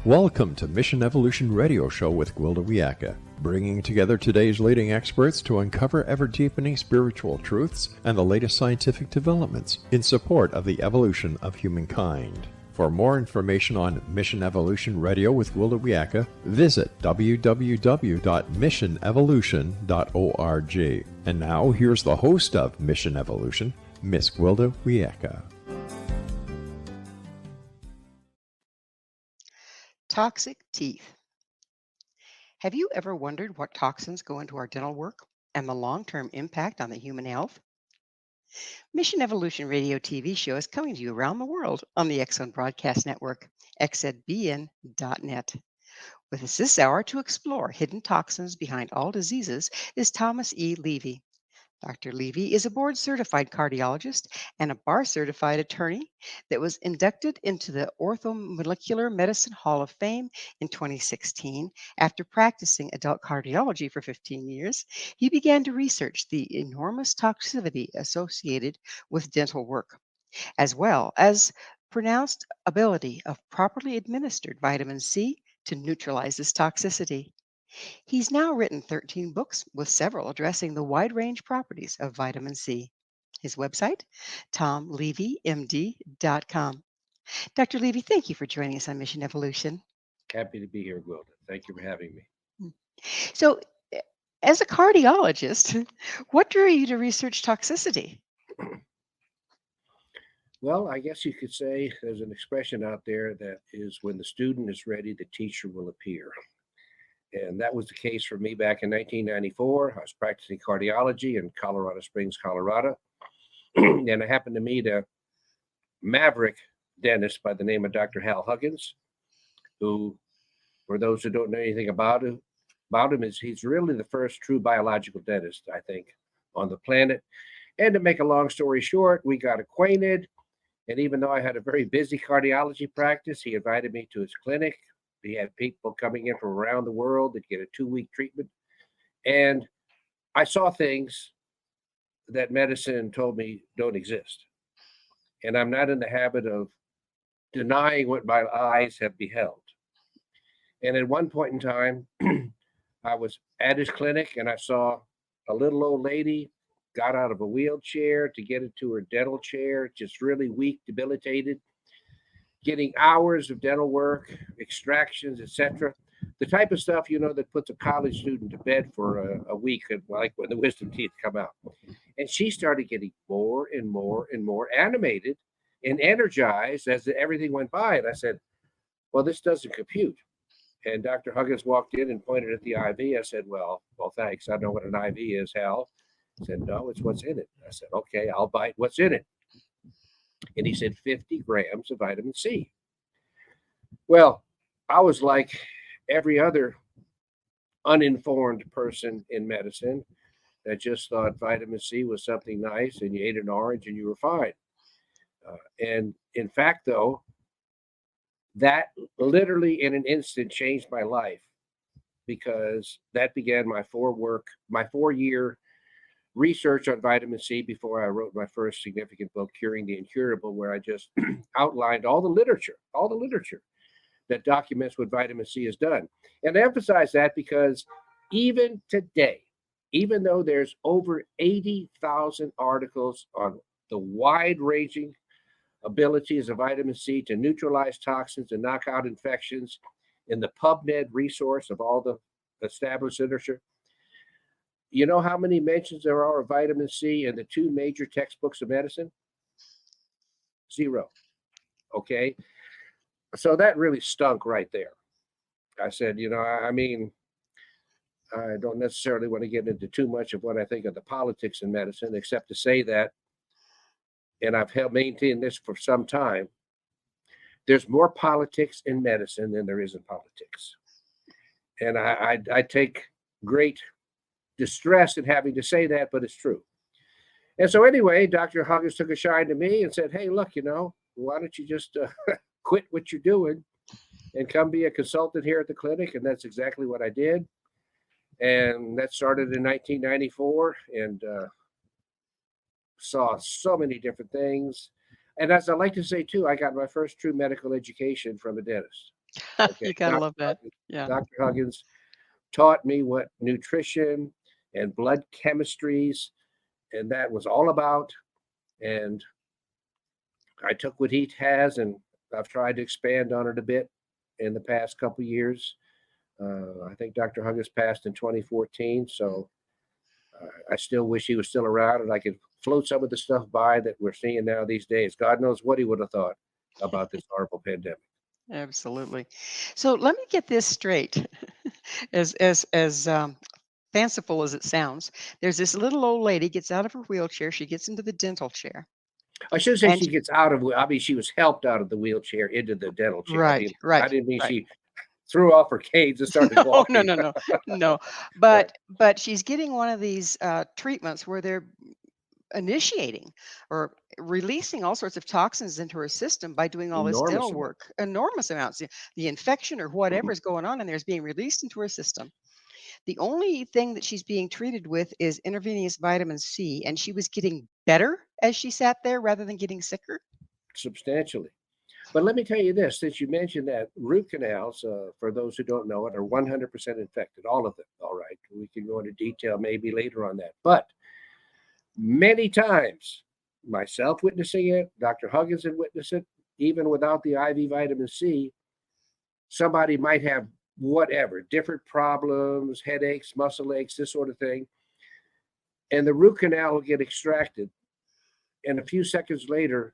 Welcome to Mission Evolution Radio Show with Gwilda Wiyaka, bringing together today's leading experts to uncover ever-deepening spiritual truths and the latest scientific developments in support of the evolution of humankind. For more information on Mission Evolution Radio with Gwilda Wiyaka, visit www.missionevolution.org. And now, here's the host of Mission Evolution, Miss Gwilda Wiyaka. Toxic teeth. Have you ever wondered what toxins go into our dental work and the long-term impact on the human health? Mission Evolution Radio TV show is coming to you around the world on the X Zone Broadcast Network, xzbn.net. With us this hour to explore hidden toxins behind all diseases is Thomas E. Levy. Dr. Levy is a board-certified cardiologist and a bar-certified attorney that was inducted into the Orthomolecular Medicine Hall of Fame in 2016. After practicing adult cardiology for 15 years, he began to research the enormous toxicity associated with dental work, as well as pronounced ability of properly administered vitamin C to neutralize this toxicity. He's now written 13 books, with several addressing the wide range properties of vitamin C. His website, tomlevymd.com. Dr. Levy, thank you for joining us on Mission Evolution. Happy to be here, Gwilda. Thank you for having me. So, as a cardiologist, what drew you to research toxicity? Well, I guess you could say there's an expression out there that is, when the student is ready, the teacher will appear. And that was the case for me back in 1994. I was practicing cardiology in Colorado Springs, Colorado. And I happened to meet a maverick dentist by the name of Dr. Hal Huggins, who, for those who don't know anything about him, is he's really the first true biological dentist, I think, on the planet. And to make a long story short, we got acquainted. And even though I had a very busy cardiology practice, he invited me to his clinic. He had people coming in from around the world to get a 2-week treatment. And I saw things that medicine told me don't exist. And I'm not in the habit of denying what my eyes have beheld. And at one point in time, I was at his clinic and I saw a little old lady got out of a wheelchair to get into her dental chair, just really weak, debilitated, getting hours of dental work, extractions, etc. The type of stuff, that puts a college student to bed for a week, like when the wisdom teeth come out. And she started getting more and more and more animated and energized as everything went by. And I said, well, this doesn't compute. And Dr. Huggins walked in and pointed at the IV. I said, well, thanks. I know what an IV is, Hal. He said, no, it's what's in it. I said, okay, I'll bite what's in it. And he said 50 grams of vitamin C. Well, I was like every other uninformed person in medicine that just thought vitamin C was something nice and you ate an orange and you were fine. And in fact, though, that literally in an instant changed my life, because that began my 4-year research on vitamin C before I wrote my first significant book, Curing the Incurable, where I just outlined all the literature that documents what vitamin C has done. And I emphasize that because even today, even though there's over 80,000 articles on the wide-ranging abilities of vitamin C to neutralize toxins and knock out infections in the PubMed resource of all the established literature, you know how many mentions there are of vitamin C in the two major textbooks of medicine? 0. Okay. So that really stunk right there. I said, I mean, I don't necessarily want to get into too much of what I think of the politics in medicine, except to say that, and I've maintained this for some time, there's more politics in medicine than there is in politics. And I take great distress in having to say that, but it's true. And so anyway, Dr. Huggins took a shine to me and said, hey, look, why don't you just quit what you're doing and come be a consultant here at the clinic? And that's exactly what I did. And that started in 1994 and saw so many different things. And as I like to say, too, I got my first true medical education from a dentist. Okay. You gotta love that. Yeah. Dr. Huggins taught me what nutrition and blood chemistries and that was all about. And I took what he has and I've tried to expand on it a bit in the past couple of years. I think Dr. Huggins passed in 2014, so I still wish he was still around and I could float some of the stuff by that we're seeing now these days. God knows what he would have thought about this horrible pandemic. Absolutely. So let me get this straight. as fanciful as it sounds, there's this little old lady gets out of her wheelchair. She gets into the dental chair. I should say she gets out of. I mean, she was helped out of the wheelchair into the dental chair. Right. I didn't mean she threw off her canes and started walking. No. But she's getting one of these treatments where they're initiating or releasing all sorts of toxins into her system by doing all this dental work. Enormous amounts. The infection or whatever is going on in there is being released into her system. The only thing that she's being treated with is intravenous vitamin C, and she was getting better as she sat there rather than getting sicker. Substantially. But let me tell you this, since you mentioned that root canals, for those who don't know it, are 100% infected, all of them. All right. We can go into detail maybe later on that. But many times, myself witnessing it, Dr. Huggins had witnessed it, even without the IV vitamin C, somebody might have whatever, different problems, headaches, muscle aches, this sort of thing. And the root canal will get extracted. And a few seconds later,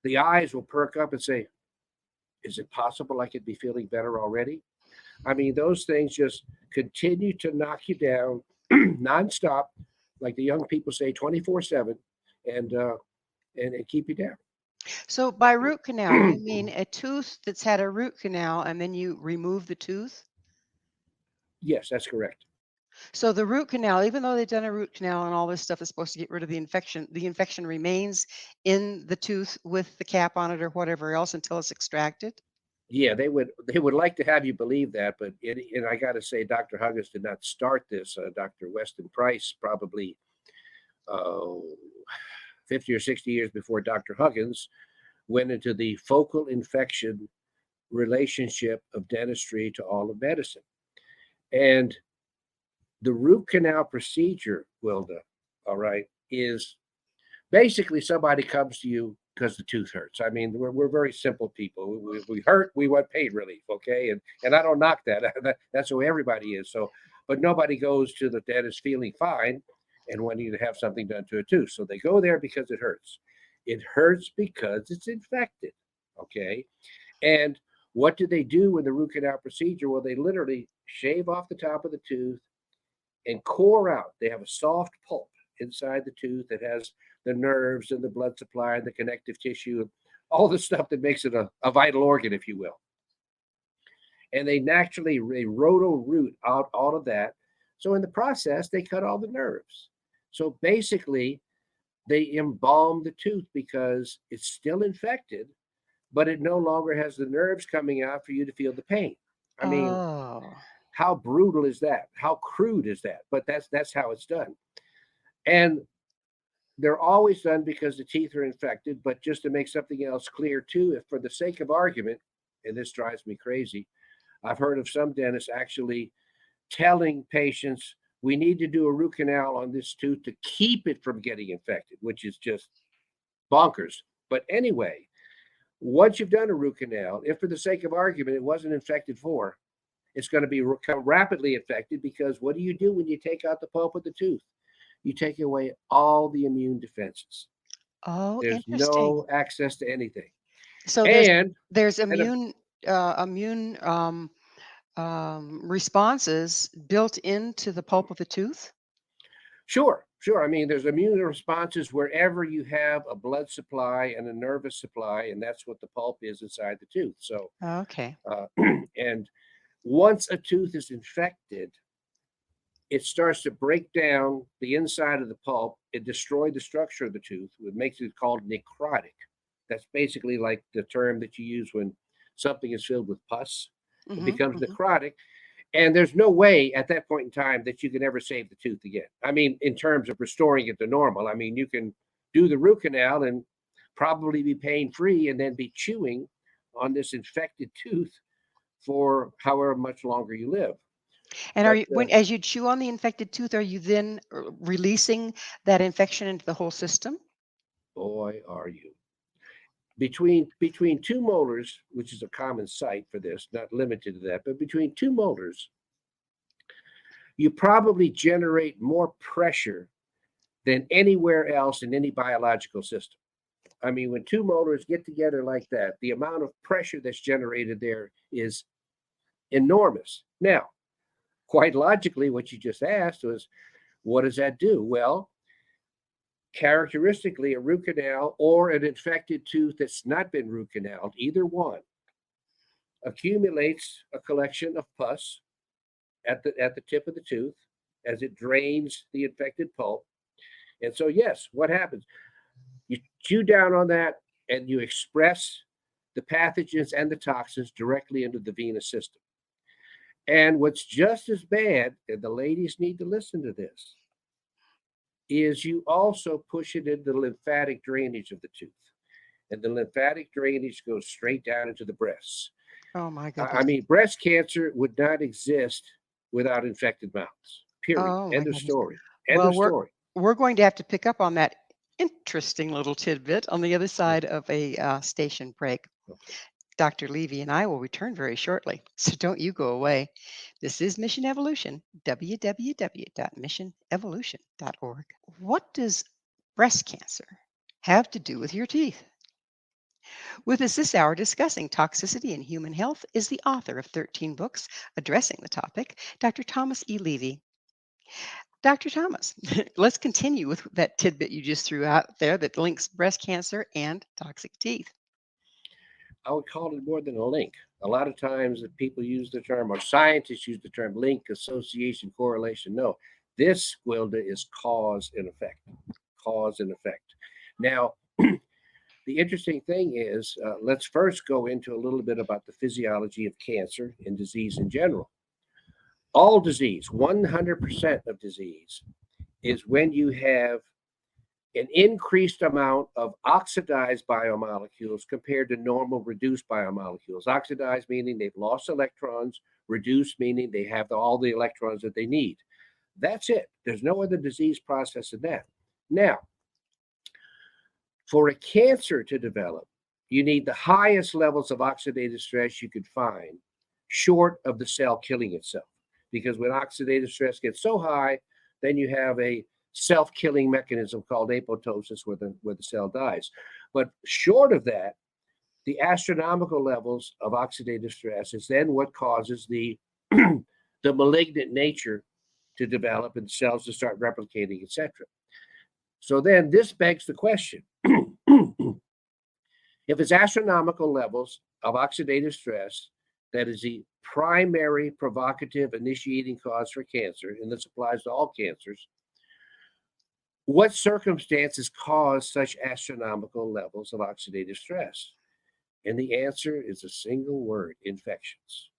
the eyes will perk up and say, is it possible I could be feeling better already? I mean, those things just continue to knock you down nonstop, like the young people say, 24/7, and keep you down. So by root canal, you mean a tooth that's had a root canal and then you remove the tooth? Yes, that's correct. So the root canal, even though they've done a root canal and all this stuff is supposed to get rid of the infection remains in the tooth with the cap on it or whatever else until it's extracted? Yeah, they would like to have you believe that, but and I got to say, Dr. Huggins did not start this. Dr. Weston Price probably 50 or 60 years before Dr. Huggins went into the focal infection relationship of dentistry to all of medicine. And the root canal procedure, Gwilda, all right, is basically somebody comes to you because the tooth hurts. I mean, we're very simple people. We hurt, we want pain relief, okay? And I don't knock that. That's who everybody is. So, but nobody goes to the dentist feeling fine and wanting to have something done to a tooth. So they go there because it hurts. It hurts because it's infected, okay? And what do they do in the root canal procedure? Well, they literally shave off the top of the tooth and core out. They have a soft pulp inside the tooth that has the nerves and the blood supply and the connective tissue, and all the stuff that makes it a vital organ, if you will. And they naturally root out all of that. So in the process, they cut all the nerves. So basically, they embalm the tooth because it's still infected, but it no longer has the nerves coming out for you to feel the pain. I mean, how brutal is that? How crude is that? But that's how it's done. And they're always done because the teeth are infected. But just to make something else clear too, if for the sake of argument, and this drives me crazy, I've heard of some dentists actually telling patients we need to do a root canal on this tooth to keep it from getting infected, which is just bonkers. But anyway, once you've done a root canal, if for the sake of argument it wasn't infected for, it's going to become rapidly infected, because what do you do when you take out the pulp of the tooth? You take away all the immune defenses. Oh, There's interesting. no access to anything. So And, there's and a, immune responses built into the pulp of the tooth. sure, sure. I mean, there's immune responses wherever you have a blood supply and a nervous supply, and that's what the pulp is inside the tooth. So, Okay. and once a tooth is infected, it starts to break down the inside of the pulp. It destroys the structure of the tooth. It makes it called necrotic. That's basically like the term that you use when something is filled with pus. It Hmm. becomes Hmm. necrotic. And there's no way at that point in time that you can ever save the tooth again. I mean, in terms of restoring it to normal. I mean, you can do the root canal and probably be pain free and then be chewing on this infected tooth for however much longer you live. And are But you, as you chew on the infected tooth, are you then releasing that infection into the whole system? boy, are you. Between two molars, which is a common site for this, not limited to that, but between two molars, you probably generate more pressure than anywhere else in any biological system. I mean, when two molars get together like that, the amount of pressure that's generated there is enormous. Now, quite logically, what you just asked was, what does that do? Well, characteristically, a root canal or an infected tooth that's not been root canaled, either one, accumulates a collection of pus at the tip of the tooth as it drains the infected pulp. And so, yes, what happens? You chew down on that and you express the pathogens and the toxins directly into the venous system. And what's just as bad, and the ladies need to listen to this, is you also push it into the lymphatic drainage of the tooth. And the lymphatic drainage goes straight down into the breasts. Oh my I goodness. mean, breast cancer would not exist without infected mouths. Period. Oh my End of goodness. story. End Well, of story. we're going to have to pick up on that interesting little tidbit on the other side of a station break. Okay. Dr. Levy and I will return very shortly, so don't you go away. This is Mission Evolution, www.missionevolution.org. What does breast cancer have to do with your teeth? With us this hour discussing toxicity in human health is the author of 13 books addressing the topic, Dr. Thomas E. Levy. Dr. Thomas, let's continue with that tidbit you just threw out there that links breast cancer and toxic teeth. I would call it more than a link. A lot of times that people use the term, or scientists use the term link, association, correlation. No, this, Gwilda, is cause and effect. Cause and effect. Now, the interesting thing is, let's first go into a little bit about the physiology of cancer and disease in general. All disease, 100% of disease, is when you have an increased amount of oxidized biomolecules compared to normal reduced biomolecules. Oxidized meaning they've lost electrons, reduced meaning they have all the electrons that they need. That's it. There's no other disease process than that. Now, for a cancer to develop, you need the highest levels of oxidative stress you could find, short of the cell killing itself. Because when oxidative stress gets so high, then you have a self-killing mechanism called apoptosis where the cell dies. But short of that, the astronomical levels of oxidative stress is then what causes the the malignant nature to develop and cells to start replicating, etc. So then this begs the question, if it's astronomical levels of oxidative stress that is the primary provocative initiating cause for cancer, and this applies to all cancers, what circumstances cause such astronomical levels of oxidative stress? And the answer is a single word: infections.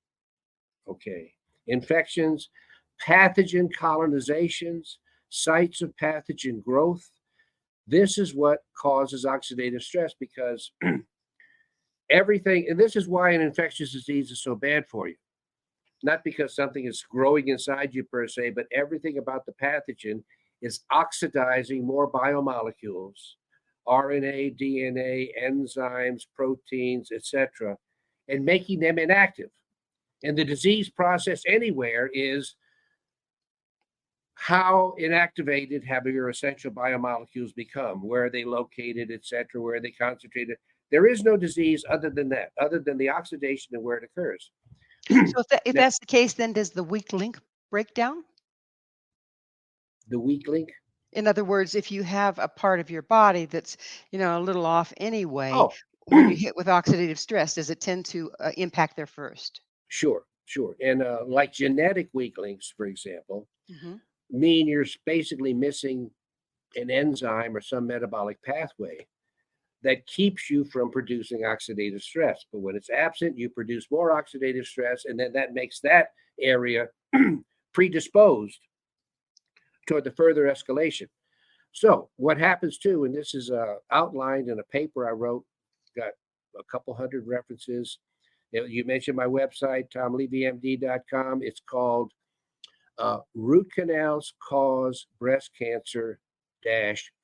Okay. This is what causes oxidative stress, because everything, and this is why an infectious disease is so bad for you. Not because something is growing inside you per se, but everything about the pathogen is oxidizing more biomolecules, RNA, DNA, enzymes, proteins, etc., and making them inactive. And the disease process anywhere is how inactivated have your essential biomolecules become, where are they located, etc., where are they concentrated. There is no disease other than that, other than the oxidation and where it occurs. So if Now, that's the case, then does the weak link break down? the weak link. In other words, if you have a part of your body that's, a little off anyway, Oh, when you hit with oxidative stress, does it tend to impact there first? sure, sure. And like genetic weak links, for example, Hmm. mean you're basically missing an enzyme or some metabolic pathway that keeps you from producing oxidative stress. But when it's absent, you produce more oxidative stress, and then that makes that area predisposed toward the further escalation. So what happens too, and this is outlined in a paper I wrote, got a couple hundred references. You mentioned my website, tomlevymd.com. It's called Root Canals Cause Breast Cancer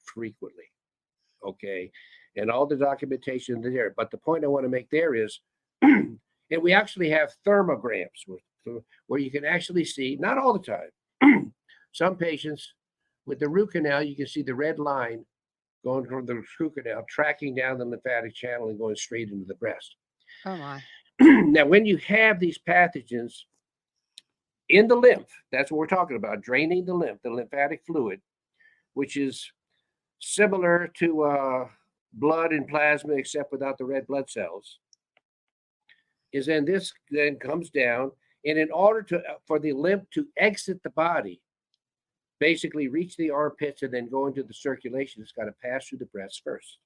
Frequently. Okay. And all the documentation there. But the point I want to make there is, and we actually have thermograms where you can actually see, not all the time, some patients with the root canal, you can see the red line going from the root canal, tracking down the lymphatic channel and going straight into the breast. Oh my. Now, when you have these pathogens in the lymph, that's what we're talking about, draining the lymph, the lymphatic fluid, which is similar to blood and plasma, except without the red blood cells, is then this then comes down, and in order to for the lymph to exit the body, basically reach the armpits and then go into the circulation, it's got to pass through the breast first.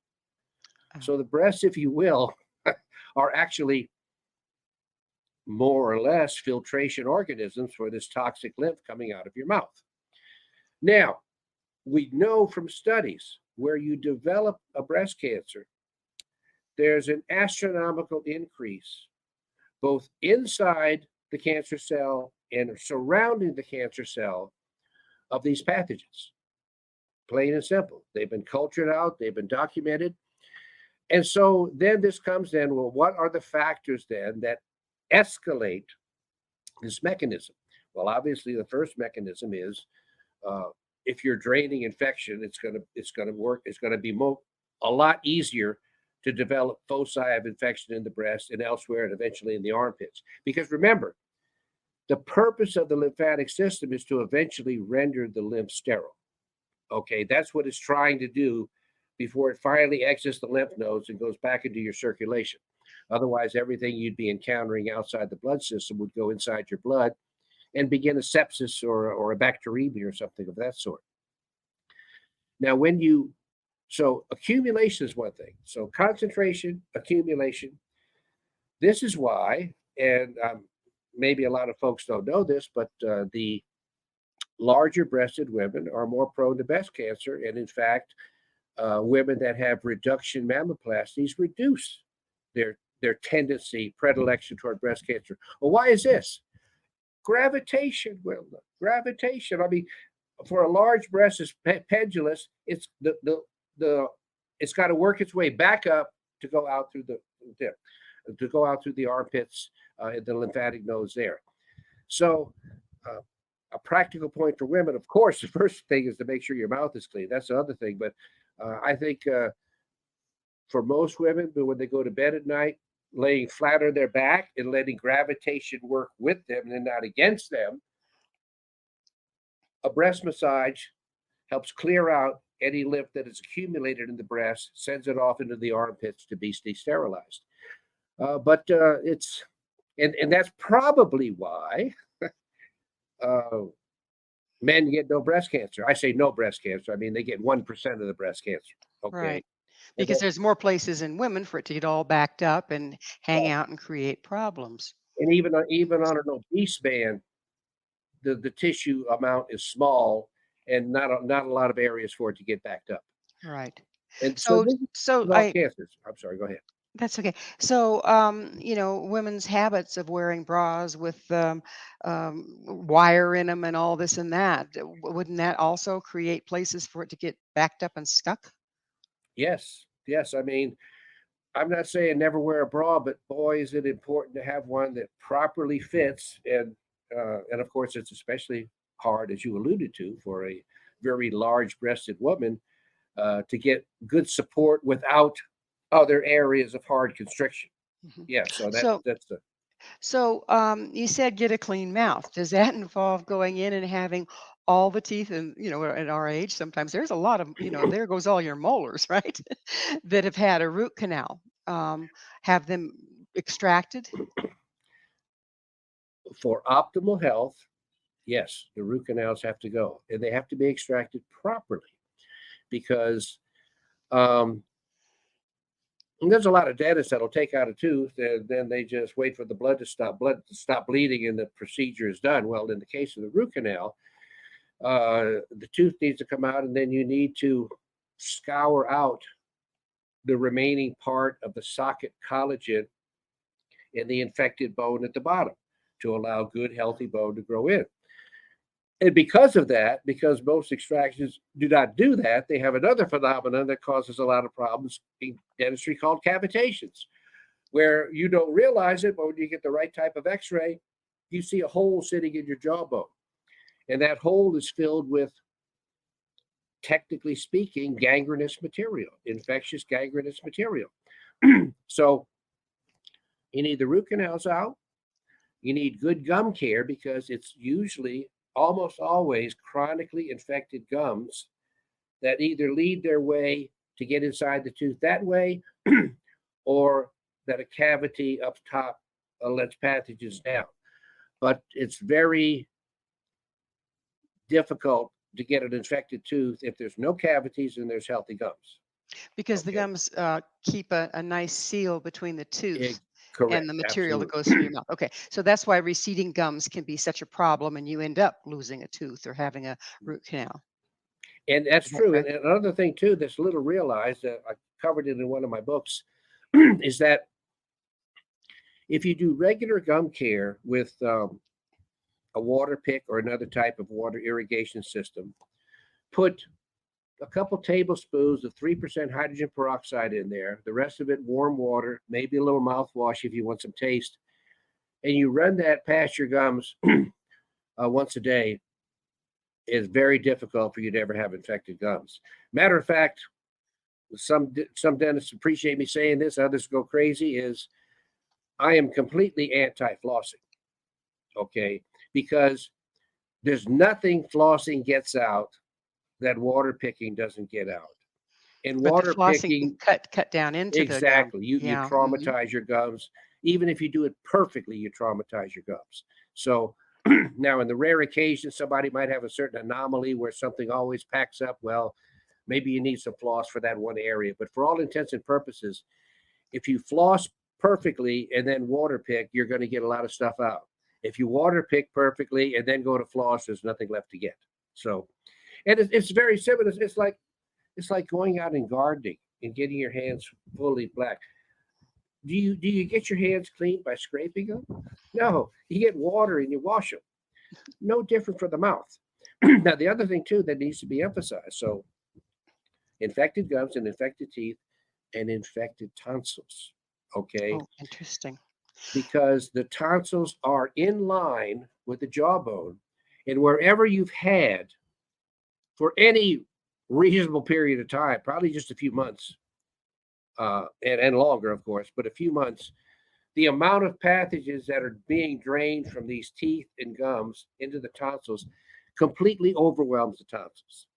Oh. So the breasts, if you will, are actually more or less filtration organisms for this toxic lymph coming out of your mouth. Now, we know from studies where you develop a breast cancer, there's an astronomical increase both inside the cancer cell and surrounding the cancer cell of these pathogens. Plain and simple. They've been cultured out, they've been documented. And so then this comes in, well, what are the factors then that escalate this mechanism? Well, obviously the first mechanism is if you're draining infection, it's going to work. It's going to be a lot easier to develop foci of infection in the breast and elsewhere, and eventually in the armpits. Because remember, the purpose of the lymphatic system is to eventually render the lymph sterile. Okay, that's what it's trying to do before it finally exits the lymph nodes and goes back into your circulation. Otherwise, everything you'd be encountering outside the blood system would go inside your blood and begin a sepsis or a bacteremia or something of that sort. Now, so accumulation is one thing. So concentration, accumulation. This is why, and maybe a lot of folks don't know this, but the larger breasted women are more prone to breast cancer. And in fact, women that have reduction mammoplasties reduce their tendency, predilection toward breast cancer. Well, why is this? Gravitation, Gwilda. Gravitation. I mean, for a large breast is pendulous. It's it's got to work its way back up to go out through the armpits and the lymphatic nodes there. So, a practical point for women, of course, the first thing is to make sure your mouth is clean. That's the other thing. But I think for most women, when they go to bed at night, laying flat on their back and letting gravitation work with them and not against them, a breast massage helps clear out any lymph that is accumulated in the breast, sends it off into the armpits to be sterilized. But it's and that's probably why men get no breast cancer. I say no breast cancer. I mean, they get 1% of the breast cancer. Okay. Right. Because there's more places in women for it to get all backed up and hang out and create problems. And even on an obese man, the tissue amount is small and not a lot of areas for it to get backed up. Right. And so So, this is so with all I cancers. I'm sorry, go ahead. That's okay. So, women's habits of wearing bras with wire in them and all this and that, wouldn't that also create places for it to get backed up and stuck? Yes, yes. I mean, I'm not saying never wear a bra, but boy, is it important to have one that properly fits. And of course, it's especially hard, as you alluded to, for a very large-breasted woman to get good support without other areas of hard constriction. Mhm. Yeah, so So, that's the you said get a clean mouth. Does that involve going in and having all the teeth? And at our age, sometimes there's a lot of, there goes all your molars, right? That have had a root canal. Have them extracted. for optimal health. Yes, the root canals have to go, and they have to be extracted properly because um, and there's a lot of dentists that'll take out a tooth and then they just wait for the blood to stop bleeding, and the procedure is done. Well, in the case of the root canal, the tooth needs to come out, and then you need to scour out the remaining part of the socket collagen in the infected bone at the bottom to allow good, healthy bone to grow in. And because of that, because most extractions do not do that, they have another phenomenon that causes a lot of problems in dentistry called cavitations, where you don't realize it, but when you get the right type of x-ray, you see a hole sitting in your jawbone. And that hole is filled with, technically speaking, gangrenous material, infectious gangrenous material. So you need the root canals out. You need good gum care because it's usually, almost always, chronically infected gums that either lead their way to get inside the tooth that way or that a cavity up top lets pathogens down. But it's very difficult to get an infected tooth if there's no cavities and there's healthy gums. Because the Okay. gums keep a nice seal between the tooth and the Correct. material that Absolutely. goes through your mouth. Okay, so that's why receding gums can be such a problem, and you end up losing a tooth or having a root canal. And that's Is that true. And correct? another thing, too, that's little realized, I covered it in one of my books, is that if you do regular gum care with a water pick or another type of water irrigation system, put a couple tablespoons of 3% hydrogen peroxide in there, the rest of it warm water, maybe a little mouthwash if you want some taste, and you run that past your gums once a day, it's very difficult for you to ever have infected gums. Matter of fact, some dentists appreciate me saying this, others go crazy, is I am completely anti-flossing, okay? Because there's nothing flossing gets out that water picking doesn't get out. And But the water flossing can picking, cut down into the gum. exactly, you Yeah. traumatize your gums. Even if you do it perfectly, you traumatize your gums. So now, in the rare occasion somebody might have a certain anomaly where something always packs up, well, maybe you need some floss for that one area. But for all intents and purposes, if you floss perfectly and then water pick, you're going to get a lot of stuff out. If you water pick perfectly and then go to floss, there's nothing left to get. So, and it's very similar. It's like going out and gardening and getting your hands fully black. Do you get your hands clean by scraping them? No, you get water and you wash them. No different for the mouth. Now, the other thing too that needs to be emphasized. So, infected gums and infected teeth and infected tonsils. Okay, Oh, interesting. because the tonsils are in line with the jawbone, and wherever you've had for any reasonable period of time, probably just a few months, and longer, of course, but a few months, the amount of pathogens that are being drained from these teeth and gums into the tonsils completely overwhelms the tonsils.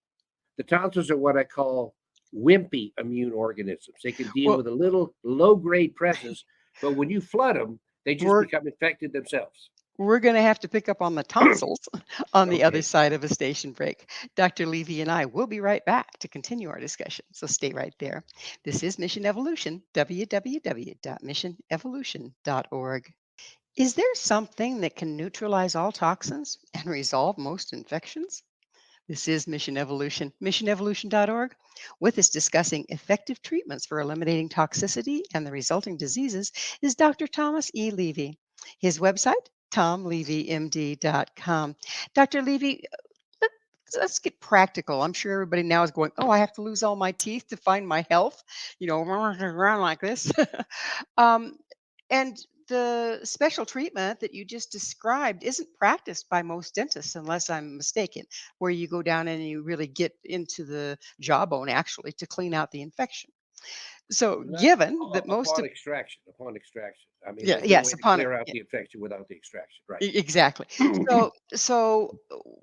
The tonsils are what I call wimpy immune organisms. They can deal Well, with a little low grade presence, but when you flood them, they just we're become infected themselves. we're going to have to pick up on the tonsils on the other Okay. side of a station break. Dr. Levy and I will be right back to continue our discussion. So stay right there. This is Mission Evolution, www.missionevolution.org. Is there something that can neutralize all toxins and resolve most infections? This is Mission Evolution, missionevolution.org. With us discussing effective treatments for eliminating toxicity and the resulting diseases is Dr. Thomas E. Levy. His website, tomlevymd.com. Dr. Levy, let's get practical. I'm sure everybody now is going, oh, I have to lose all my teeth to find my health, around like this. um, and the special treatment that you just described isn't practiced by most dentists, unless I'm mistaken, where you go down and you really get into the jawbone actually to clean out the infection. So, Not given that most upon of, extraction. Upon extraction. I mean, yeah, there's no yes, way to upon it, clear out the infection without the extraction, right? exactly.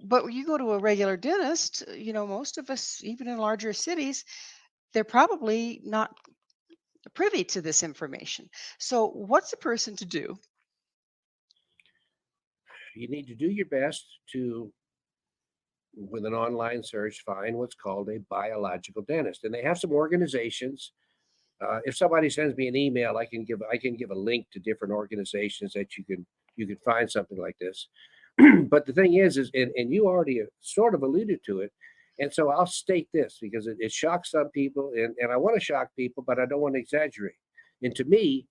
But when you go to a regular dentist, most of us, even in larger cities, they're probably not privy to this information. So, what's a person to do? You need to do your best to, with an online search, find what's called a biological dentist, and they have some organizations. If somebody sends me an email, I can give a link to different organizations that you can find something like this. But the thing is, and you already sort of alluded to it, and so I'll state this because it shocks some people, and I want to shock people, but I don't want to exaggerate. And to me,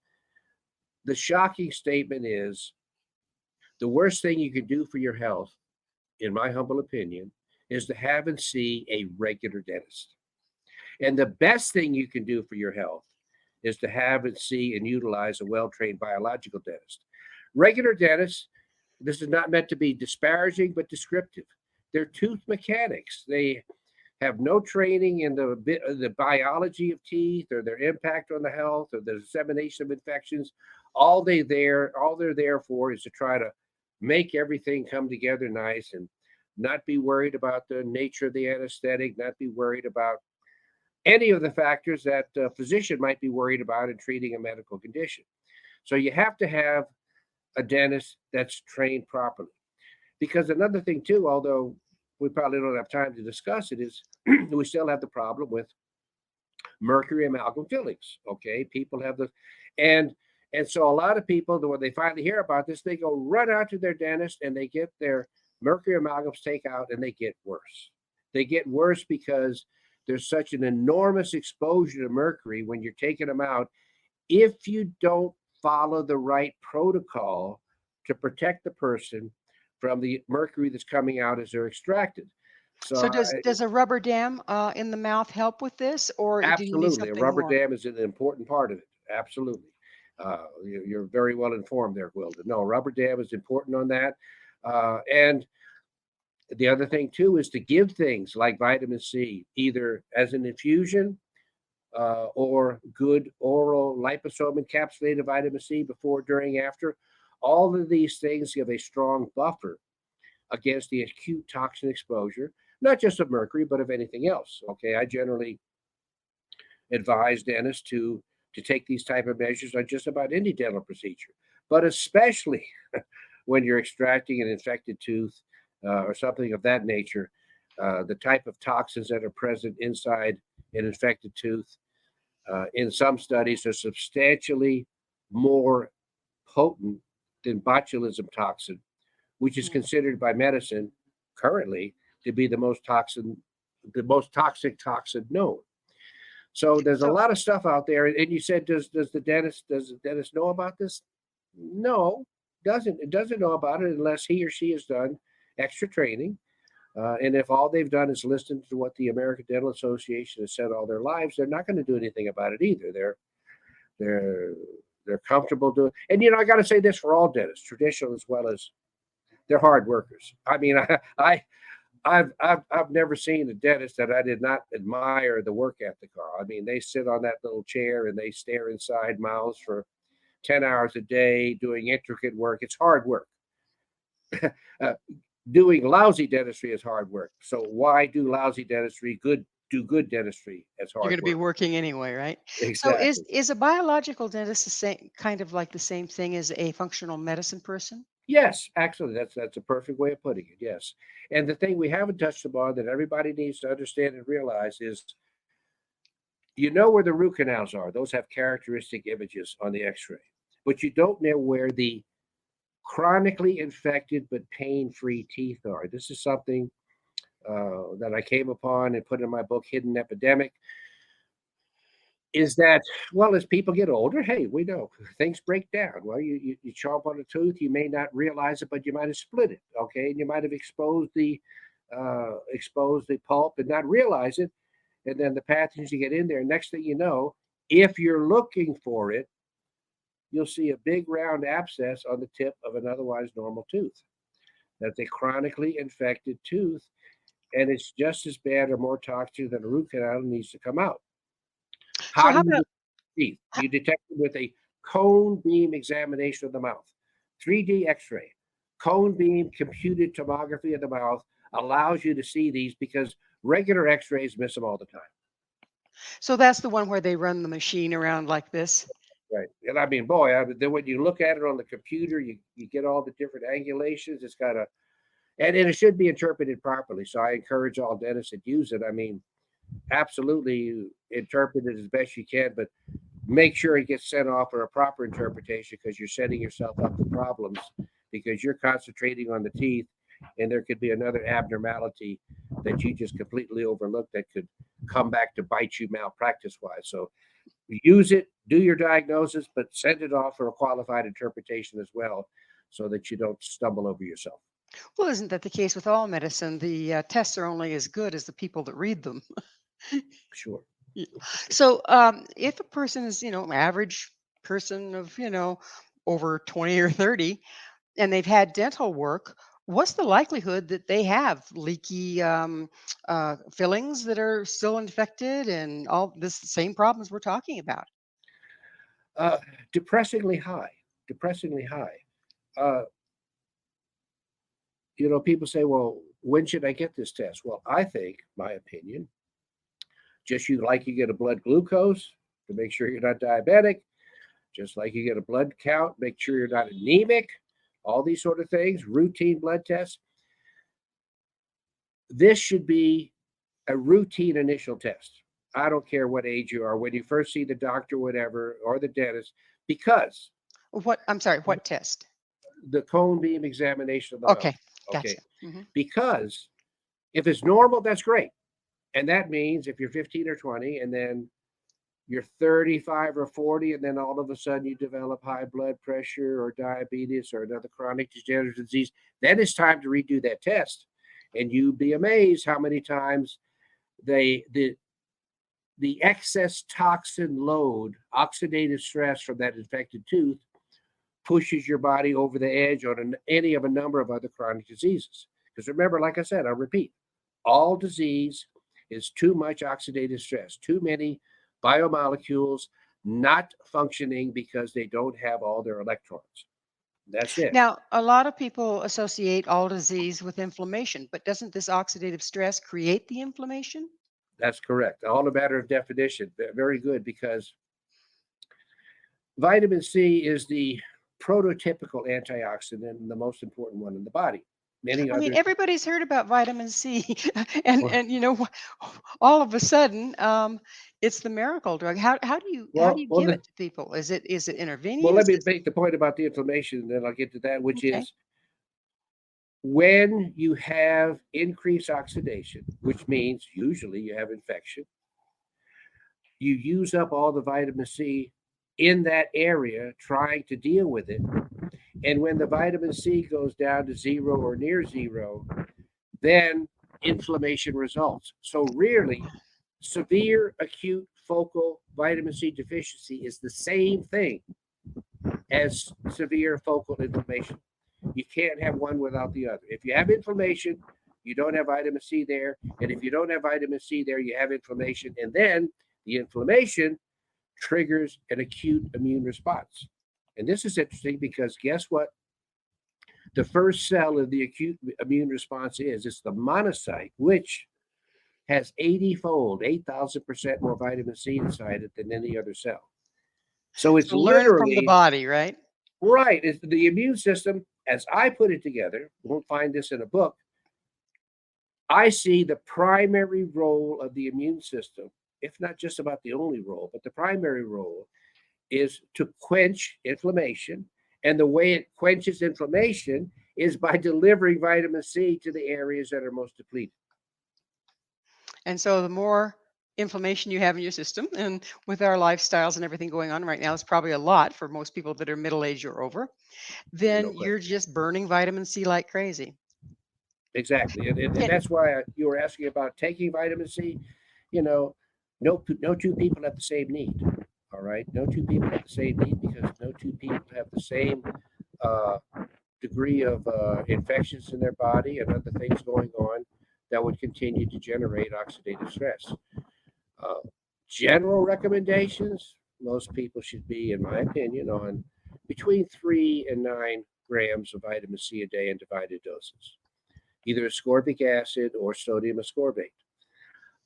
the shocking statement is the worst thing you can do for your health, in my humble opinion, is to have and see a regular dentist. And the best thing you can do for your health is to have and see and utilize a well trained biological dentist. Regular dentists, this is not meant to be disparaging, but descriptive. They're tooth mechanics. They have no training in the biology of teeth or their impact on the health or the dissemination of infections. All they're there for is to try to make everything come together nice and not be worried about the nature of the anesthetic, not be worried about any of the factors that a physician might be worried about in treating a medical condition. So you have to have a dentist that's trained properly. Because another thing too, although we probably don't have time to discuss it, is we still have the problem with mercury amalgam fillings. Okay, people have the, and and so a lot of people, when they finally hear about this, they go run out to their dentist and they get their mercury amalgams taken out, and they get worse. They get worse because there's such an enormous exposure to mercury when you're taking them out. If you don't follow the right protocol to protect the person from the mercury that's coming out as they're extracted. So So, does a rubber dam in the mouth help with this, or do you need absolutely, a something rubber more? dam is an important part of it. Absolutely. You're very well informed there, Gwilda. No, rubber dam is important on that. And the other thing too is to give things like vitamin C either as an infusion or good oral liposome encapsulated vitamin C before, during, after. All of these things give a strong buffer against the acute toxin exposure, not just of mercury, but of anything else. Okay, I generally advise dentists to take these type of measures on just about any dental procedure, but especially when you're extracting an infected tooth or something of that nature. The type of toxins that are present inside an infected tooth, in some studies, are substantially more potent than botulism toxin, which is Mm. considered by medicine currently to be the most toxic toxin known. So there's a So, lot of stuff out there. And you said, does the dentist know about this? No, doesn't. It doesn't know about it unless he or she has done extra training. And if all they've done is listen to what the American Dental Association has said all their lives, they're not going to do anything about it either. They're they're comfortable doing. And I got to say this for all dentists, traditional as well as, they're hard workers. I mean, I've never seen a dentist that I did not admire the work ethic of. I mean, they sit on that little chair and they stare inside mouths for 10 hours a day doing intricate work. It's hard work. uh, Doing lousy dentistry is hard work. So why do lousy dentistry? Do good dentistry as you're hard going to be work. working anyway, right? So, is Exactly. is a biological dentist the same kind of like the same thing as a functional medicine person? Yes, actually, that's a perfect way of putting it. Yes, and the thing we haven't touched upon that everybody needs to understand and realize is, where the root canals are. Those have characteristic images on the X-ray, but you don't know where the chronically infected but pain-free teeth are. This is something that I came upon and put in my book, Hidden Epidemic, is that, well, as people get older, hey, we know things break down. Well, you chomp on a tooth, you may not realize it, but you might have split it, okay? And you might have exposed the pulp and not realize it. And then the pathogens you get in there, next thing you know, if you're looking for it, you'll see a big round abscess on the tip of an otherwise normal tooth. That's a chronically infected tooth, and it's just as bad or more toxic than a root canal and needs to come out. So How how do you about teeth? You detect it with a cone beam examination of the mouth, 3D X-ray. Cone beam computed tomography of the mouth allows you to see these because regular X-rays miss them all the time. so that's the one where they run the machine around like this? Right. And I mean, boy, then when you look at it on the computer, you get all the different angulations. It's got and it should be interpreted properly. So I encourage all dentists that use it. I mean, absolutely interpret it as best you can, but make sure it gets sent off for a proper interpretation because you're setting yourself up for problems because you're concentrating on the teeth and there could be another abnormality that you just completely overlooked that could come back to bite you malpractice wise. So use it, do your diagnosis, but send it off for a qualified interpretation as well so that you don't stumble over yourself. Well, isn't that the case with all medicine? The tests are only as good as the people that read them. Sure. Yeah. So, if a person is, average person of, over 20 or 30, and they've had dental work, what's the likelihood that they have leaky fillings that are still infected and all this same problems we're talking about? Uh, depressingly high, depressingly high. Uh, people say, well, when should I get this test? Well, I think, my opinion, just you get a blood glucose to make sure you're not diabetic, just like you get a blood count, make sure you're not anemic, all these sort of things, routine blood tests. This should be a routine initial test. I don't care what age you are, when you first see the doctor, whatever, or the dentist, because I'm sorry, what test? the cone beam examination of the mouth. Okay, Okay. gotcha. Hmm. Because if it's normal, that's great. And that means if you're 15 or 20 and then you're 35 or 40, and then all of a sudden you develop high blood pressure or diabetes or another chronic degenerative disease, then it's time to redo that test. And you'd be amazed how many times the excess toxin load, oxidative stress from that infected tooth pushes your body over the edge on any of a number of other chronic diseases. Because remember, like I said, I'll repeat, all disease is too much oxidative stress, too many biomolecules not functioning because they don't have all their electrons. That's it. Now, a lot of people associate all disease with inflammation, but doesn't this oxidative stress create the inflammation? That's correct. All a matter of definition. Very good, because vitamin C is the prototypical antioxidant and the most important one in the body. Many I mean, others. everybody's heard about vitamin C, and Well, all of a sudden, it's the miracle drug. How do you well, give it to people? Is it let intravenous? me make the point about the inflammation, and then I'll get to that, which Okay. is when you have increased oxidation, which means usually you have infection, you use up all the vitamin C in that area trying to deal with it. And when the vitamin C goes down to zero or near zero, then inflammation results. So, really, severe acute focal vitamin C deficiency is the same thing as severe focal inflammation. You can't have one without the other. If you have inflammation, you don't have vitamin C there. And if you don't have vitamin C there, you have inflammation. And then the inflammation triggers an acute immune response. And this is interesting because guess what? The first cell of the acute immune response it's the monocyte, which has 80-fold, 8,000% more vitamin C inside it than any other cell. So it's So learn from the literally body, right? right. It's the immune system, as I put it together, you won't find this in a book. I see the primary role of the immune system, if not just about the only role, but the primary role is to quench inflammation. And the way it quenches inflammation is by delivering vitamin C to the areas that are most depleted. And so the more inflammation you have in your system, and with our lifestyles and everything going on right now, it's probably a lot for most people that are middle age or over, No then you're question. just burning vitamin C like crazy. Exactly. And And that's why you were asking about taking vitamin C. You know, no two people have the same need. All right. No two people have the same need because no two people have the same uh, degree of infections in their body and other things going on that would continue to generate oxidative stress. Uh, General recommendations, most people should be, in my opinion, on between 3 and 9 grams of vitamin C a day in divided doses, either ascorbic acid or sodium ascorbate.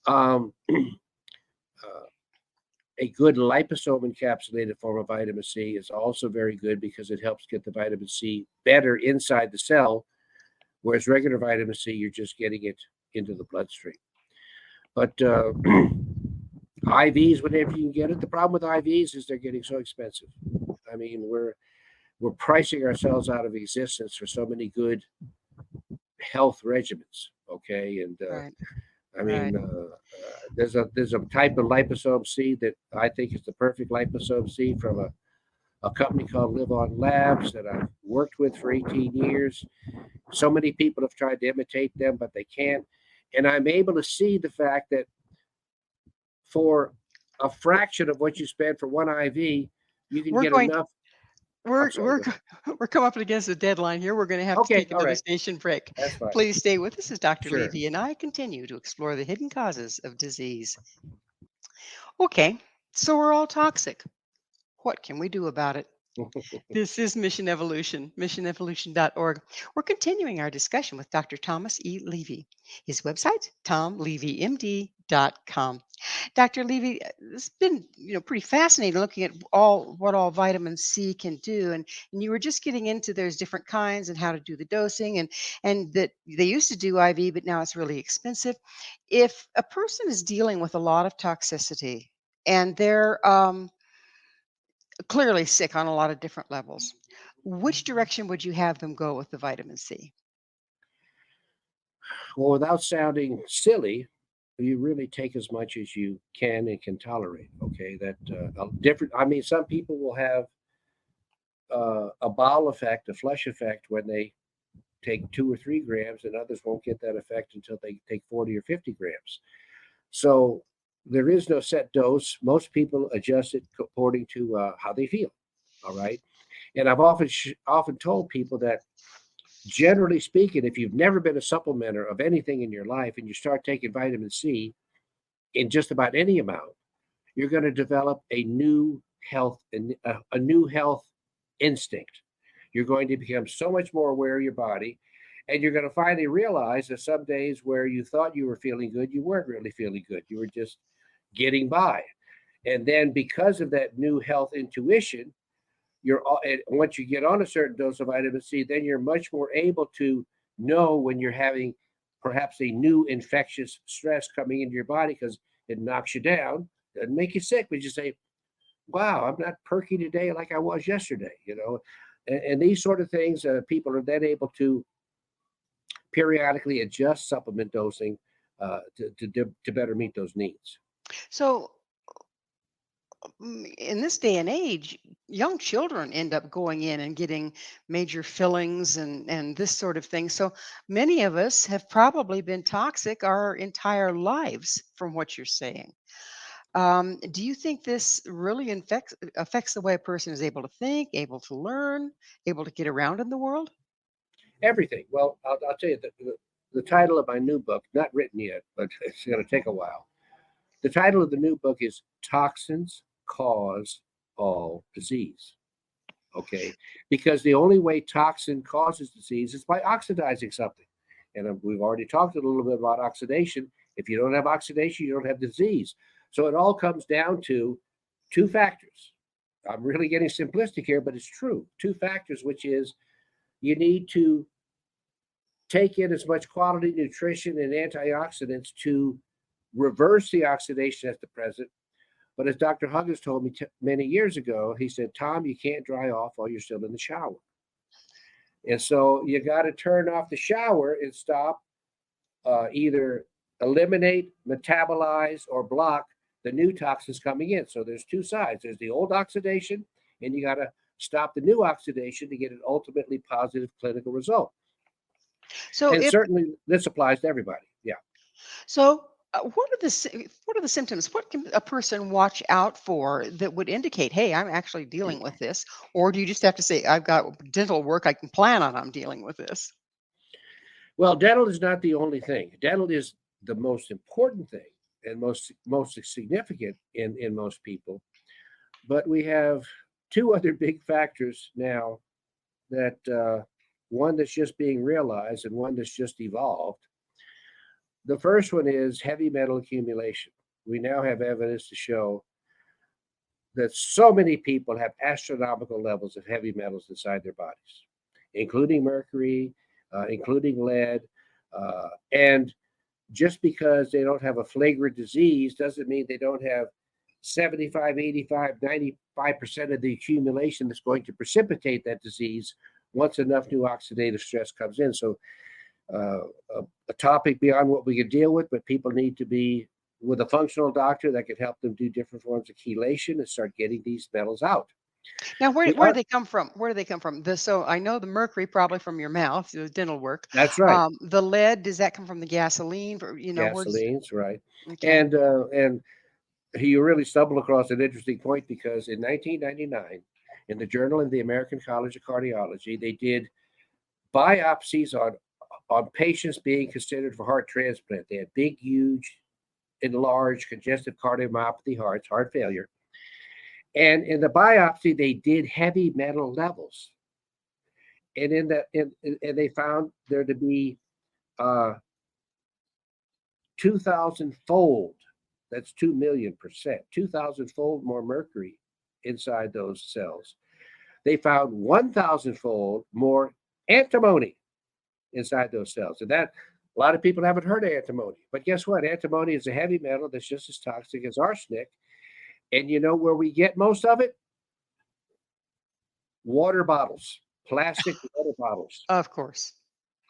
Um, a good liposome encapsulated form of vitamin C is also very good because it helps get the vitamin C better inside the cell, whereas regular vitamin C, you're just getting it into the bloodstream. But IVs, whenever you can get it, the problem with IVs is they're getting so expensive. I mean, we're pricing ourselves out of existence for so many good health regimens. Okay, and right, I right. mean, there's a type of liposome C that I think is the perfect liposome C from a company called Live On Labs that I've worked with for 18 years. So many people have tried to imitate them, but they can't. And I'm able to see the fact that for a fraction of what you spend for one IV, you can We're get going enough. I'm we're sorry, we're go ahead. we're coming up against a deadline here. We're going to have to Okay, take all another right, station break. that's fine. Please stay with us as Dr. Sure. Levy and I continue to explore the hidden causes of disease. Okay, so we're all toxic. What can we do about it? This is Mission Evolution, missionevolution.org. We're continuing our discussion with Dr. Thomas E. Levy. His website, tomlevymd.com. Dr. Levy, it's been pretty fascinating looking at all vitamin C can do, and you were just getting into there's different kinds and how to do the dosing, and that they used to do IV, but now it's really expensive. If a person is dealing with a lot of toxicity and they're clearly sick on a lot of different levels, which direction would you have them go with the vitamin C? Well, without sounding silly, you really take as much as you can and can tolerate. Okay, that different. I mean, some people will have a bowel effect, a flush effect when they take 2 or 3 grams, and others won't get that effect until they take 40 or 50 grams. So there is no set dose. Most people adjust it according to how they feel. All right, and I've often told people that generally speaking, if you've never been a supplementer of anything in your life and you start taking vitamin C in just about any amount, you're going to develop a new health instinct. You're going to become so much more aware of your body, and you're going to finally realize that some days where you thought you were feeling good, you weren't really feeling good. You were just getting by. And then because of that new health intuition, and once you get on a certain dose of vitamin C, then you're much more able to know when you're having perhaps a new infectious stress coming into your body because it knocks you down. Doesn't make you sick, but you say, "Wow, I'm not perky today like I was yesterday." And these sort of things, people are then able to periodically adjust supplement dosing to better meet those needs. So, in this day and age, young children end up going in and getting major fillings and this sort of thing. So many of us have probably been toxic our entire lives, from what you're saying. Do you think this really affects the way a person is able to think, able to learn, able to get around in the world? Everything. Well, I'll tell you the title of my new book, not written yet, but it's going to take a while. The title of the new book is Toxins Cause All Disease. Okay. Because the only way toxin causes disease is by oxidizing something. And we've already talked a little bit about oxidation. If you don't have oxidation, you don't have disease. So it all comes down to two factors. I'm really getting simplistic here, but it's true. Two factors, which is you need to take in as much quality nutrition and antioxidants to reverse the oxidation at the present. But as Dr. Huggins told me many years ago, he said, Tom, you can't dry off while you're still in the shower. And so you got to turn off the shower and stop either eliminate, metabolize, or block the new toxins coming in. So there's two sides. There's the old oxidation, and you got to stop the new oxidation to get an ultimately positive clinical result. So And if certainly this applies to everybody. Yeah. so, what are the symptoms? What can a person watch out for that would indicate, hey, I'm actually dealing with this? Or do you just have to say, I've got dental work, I can plan on I'm dealing with this? Well, dental is not the only thing. Dental is the most important thing and most significant in most people. But we have two other big factors now that one that's just being realized and one that's just evolved. The first one is heavy metal accumulation. We now have evidence to show that so many people have astronomical levels of heavy metals inside their bodies, including mercury, including lead. And just because they don't have a flagrant disease doesn't mean they don't have 75, 85, 95% of the accumulation that's going to precipitate that disease once enough new oxidative stress comes in. So a topic beyond what we could deal with, but people need to be with a functional doctor that can help them do different forms of chelation and start getting these metals out. Now, The where do oth- they come from? Where do they come from? So I know the mercury probably from your mouth, the dental work. That's right. The lead, does that come from the gasoline? Where does Gasolines, right. okay. And you really stumbled across an interesting point because in 1999, in the Journal of the American College of Cardiology, they did biopsies on patients being considered for heart transplant. They had big, huge, enlarged congestive cardiomyopathy hearts, heart failure. And in the biopsy, they did heavy metal levels. And and they found there to be 2,000 fold, that's 2 million%, 2,000 fold more mercury inside those cells. They found 1,000 fold more antimony inside those cells. And that a lot of people haven't heard of antimony. But guess what? Antimony is a heavy metal that's just as toxic as arsenic. And you know where we get most of it? Water bottles, plastic water bottles. Of course.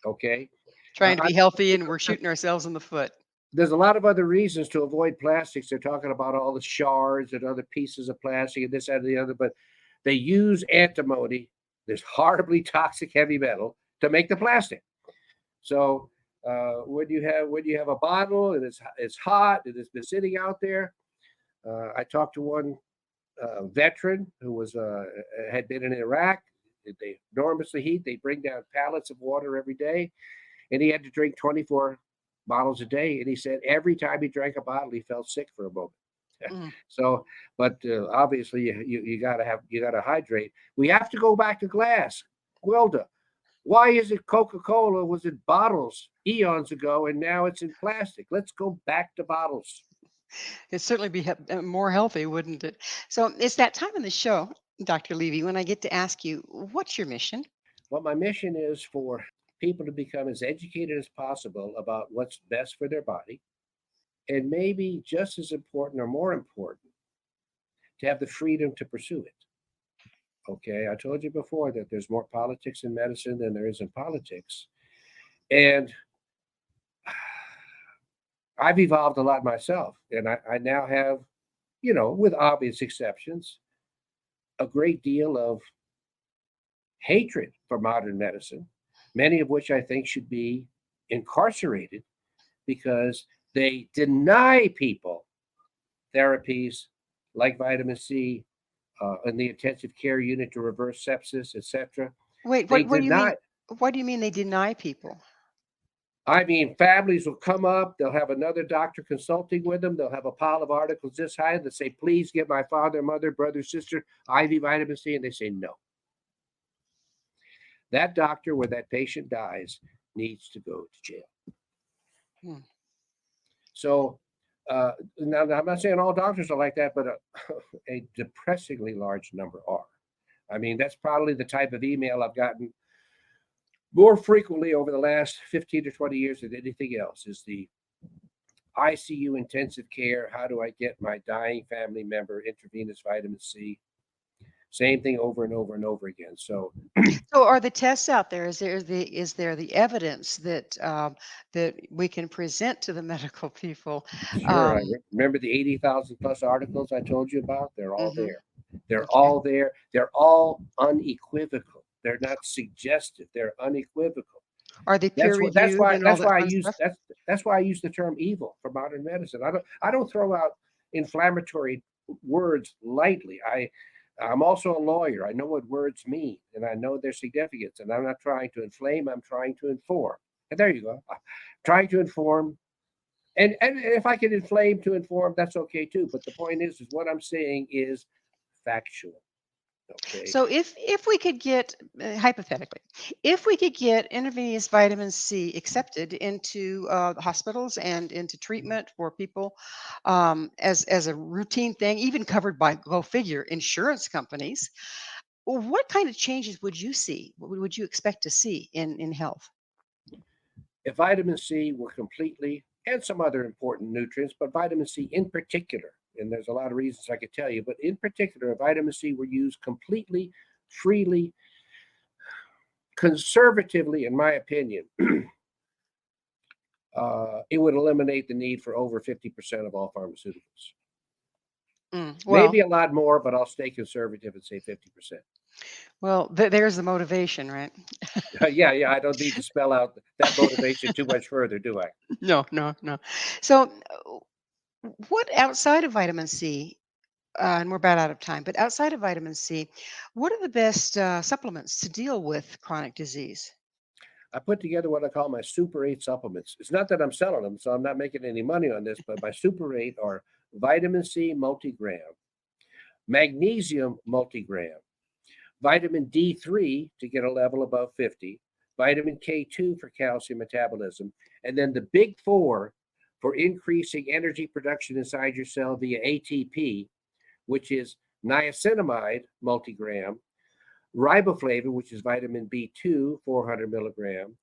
Okay. Trying to I, be healthy and we're shooting ourselves in the foot. there's a lot of other reasons to avoid plastics. They're talking about all the shards and other pieces of plastic and this, that, and the other, but they use antimony, this horribly toxic heavy metal, to make the plastic. So when you have a bottle and it's hot and it's been sitting out there, I talked to one veteran who had been in Iraq. They enormously heat. They bring down pallets of water every day, and he had to drink 24 bottles a day. And he said every time he drank a bottle, he felt sick for a moment. Mm. So, but obviously you gotta hydrate. We have to go back to glass. Gwilda, why is it Coca-Cola was in bottles eons ago and now it's in plastic? Let's go back to bottles. It'd certainly be more healthy, wouldn't it? So it's that time in the show, Dr. Levy, when I get to ask you, what's your mission? Well, my mission is for people to become as educated as possible about what's best for their body, and maybe just as important or more important, to have the freedom to pursue it. Okay, I told you before that there's more politics in medicine than there is in politics. And I've evolved a lot myself. And I now have, with obvious exceptions, a great deal of hatred for modern medicine, many of which I think should be incarcerated because they deny people therapies like vitamin C in the intensive care unit to reverse sepsis, etc. Wait, They what do you mean? deny. What do you mean they deny people? I mean, families will come up, they'll have another doctor consulting with them, they'll have a pile of articles this high that say, please give my father, mother, brother, sister IV vitamin C, and they say no. That doctor where that patient dies needs to go to jail. Hmm. So now I'm not saying all doctors are like that, but a depressingly large number are. I mean, that's probably the type of email I've gotten more frequently over the last 15 to 20 years than anything else is the ICU intensive care. How do I get my dying family member intravenous vitamin C? Same thing over and over and over again. So So are the tests out there? Is there the evidence that that we can present to the medical people? sure, Um, remember the 80,000 plus articles I told you about? They're all mhm, there. They're okay. all there. They're all unequivocal. They're not suggestive. They're unequivocal. Are they peer That's what. That's reviewed why. and all That's that why I fun use. stuff? That's why I use the term evil for modern medicine. I don't throw out inflammatory words lightly. I'm also a lawyer. I know what words mean, and I know their significance. And I'm not trying to inflame. I'm trying to inform. And there you go. Trying to inform. And if I can inflame to inform, that's okay too. But the point is what I'm saying is factual. Okay. So if we could get hypothetically, if we could get intravenous vitamin C accepted into hospitals and into treatment for people as a routine thing, even covered by, go figure, insurance companies, what kind of changes would you see? What would you expect to see in health? If vitamin C were completely, and some other important nutrients, but vitamin C in particular, and there's a lot of reasons I could tell you, but in particular, if vitamin C were used completely, freely, conservatively, in my opinion, it would eliminate the need for over 50% of all pharmaceuticals. Well, Maybe a lot more, but I'll stay conservative and say 50%. there's the motivation, right? Yeah, yeah, I don't need to spell out that motivation too much further, do I? No, no, no. So, what outside of vitamin C, and we're about out of time, but outside of vitamin C, what are the best supplements to deal with chronic disease? I put together what I call my Super 8 supplements. It's not that I'm selling them, so I'm not making any money on this, but my Super 8 are vitamin C multigram, magnesium multigram, vitamin D3 to get a level above 50, vitamin K2 for calcium metabolism, and then the big four for increasing energy production inside your cell via ATP, which is niacinamide multigram, riboflavin, which is vitamin B2, 400 milligram,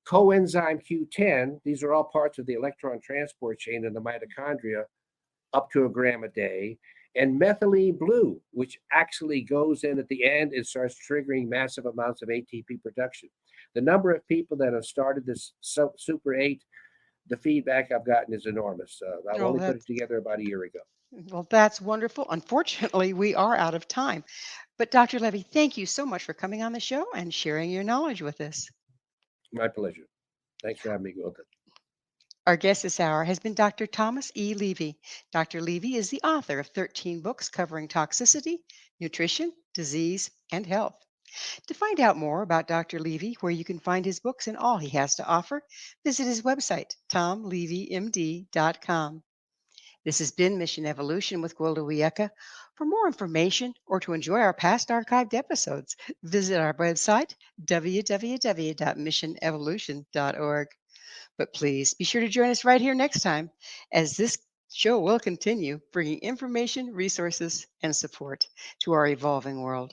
coenzyme Q10. These are all parts of the electron transport chain in the mitochondria, up to a gram a day, and methylene blue, which actually goes in at the end and starts triggering massive amounts of ATP production. The number of people that have started this Super 8, the feedback I've gotten is enormous. I've Oh, only put that's it together about a year ago. well, that's wonderful. Unfortunately, we are out of time. But Dr. Levy, thank you so much for coming on the show and sharing your knowledge with us. My pleasure. Thanks for having me, Gwilda. Our guest this hour has been Dr. Thomas E. Levy. Dr. Levy is the author of 13 books covering toxicity, nutrition, disease, and health. To find out more about Dr. Levy, where you can find his books and all he has to offer, visit his website, tomlevymd.com. This has been Mission Evolution with Gwilda Wiyaka. For more information or to enjoy our past archived episodes, visit our website, www.missionevolution.org. But please be sure to join us right here next time, as this show will continue bringing information, resources, and support to our evolving world.